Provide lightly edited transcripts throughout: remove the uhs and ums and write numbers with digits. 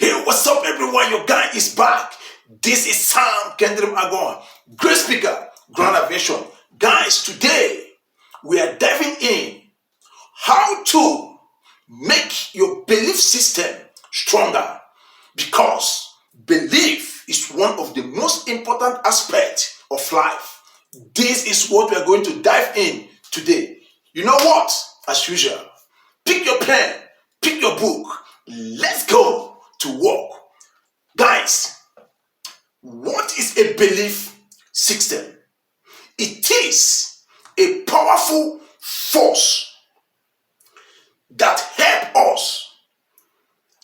Hey, what's up, everyone? Your guy is back. This is Nkemdirim Agoha, great speaker, grand aviation. Guys, today we are diving in how to make your belief system stronger, because belief is one of the most important aspects of life. This is what we are going to dive in today. You know what? As usual, pick your pen, pick your book. Let's go to work. Guys, what is a belief system? It is a powerful force that helps us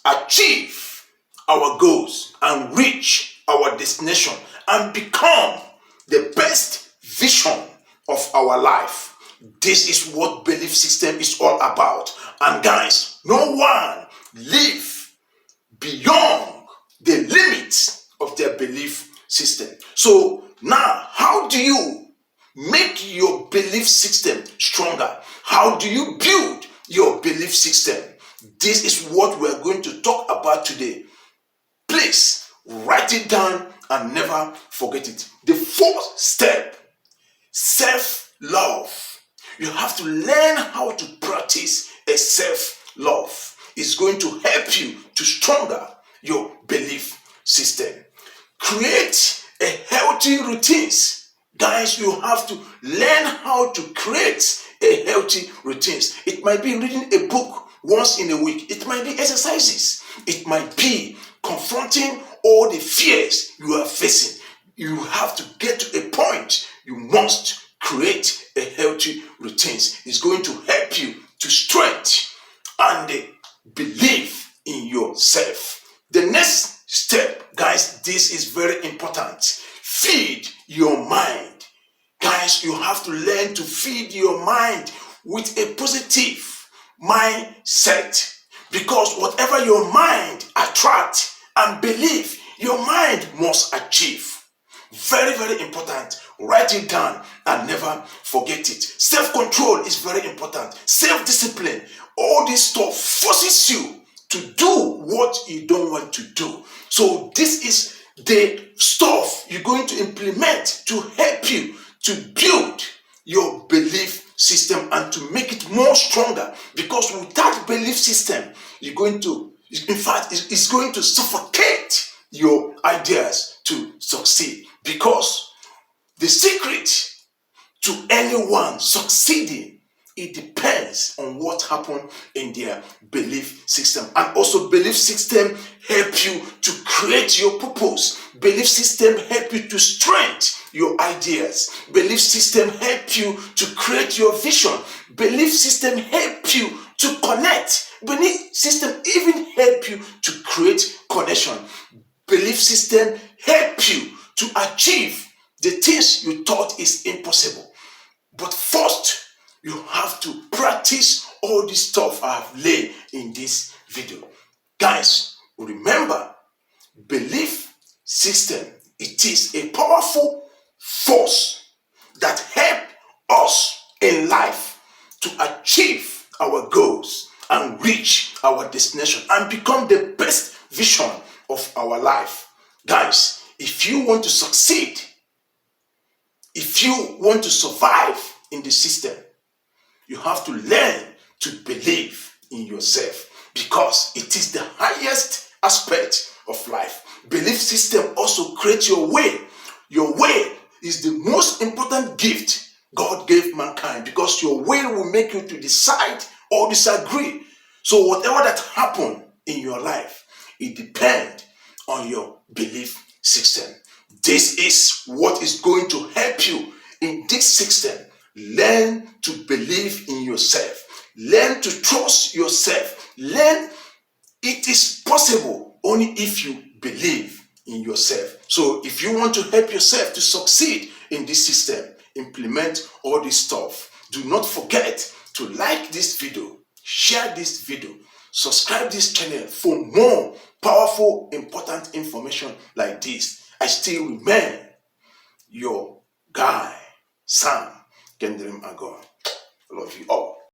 achieve our goals and reach our destination and become the best vision of our life. This is what belief system is all about. And guys, no one live beyond the limits of their belief system. So now, how do you make your belief system stronger? How do you build your belief system? This is what we're going to talk about today. Please write it down and never forget it. The fourth step, self-love. You have to learn how to practice a self-love. It's going to help you to stronger your belief system. Create a healthy routines. Guys, you have to learn how to create a healthy routines. It might be reading a book once in a week. It might be exercises. It might be confronting all the fears you are facing. You have to get to a point. You must create a healthy routines. It's going to help you to strengthen and believe in yourself. The next step, guys, this is very important. Feed your mind. Guys, you have to learn to feed your mind with a positive mindset, because whatever your mind attracts and believe, your mind must achieve. Very, very important. Write it down and never forget it. Self-control is very important. Self-discipline. All this stuff forces you to do what you don't want to do. So this is the stuff you're going to implement to help you to build your belief system and to make it more stronger. Because without belief system, you're going to, in fact, it's going to suffocate your ideas to succeed. Because the secret to anyone succeeding, it depends on what happened in their belief system. And also, belief system help you to create your purpose. Belief system help you to strengthen your ideas. Belief system help you to create your vision. Belief system help you to connect. Belief system even help you to create connection. Belief system help you to achieve the things you thought is impossible. But first, you have to practice all this stuff I have laid in this video. Guys, remember, belief system, it is a powerful force that helps us in life to achieve our goals and reach our destination and become the best vision of our life. Guys, if you want to succeed, if you want to survive in the system, you have to learn to believe in yourself, because it is the highest aspect of life. Belief system also creates your way. Your way is the most important gift God gave mankind, because your way will make you to decide or disagree. So whatever that happens in your life, it depends on your belief system. This is what is going to help you in this system. Learn to believe in yourself. Learn to trust yourself. Learn it is possible only if you believe in yourself. So if you want to help yourself to succeed in this system, implement all this stuff. Do not forget to like this video, share this video, subscribe this channel for more powerful, important information like this. I still remain your guy, Nkemdirim Agoha. I love you all.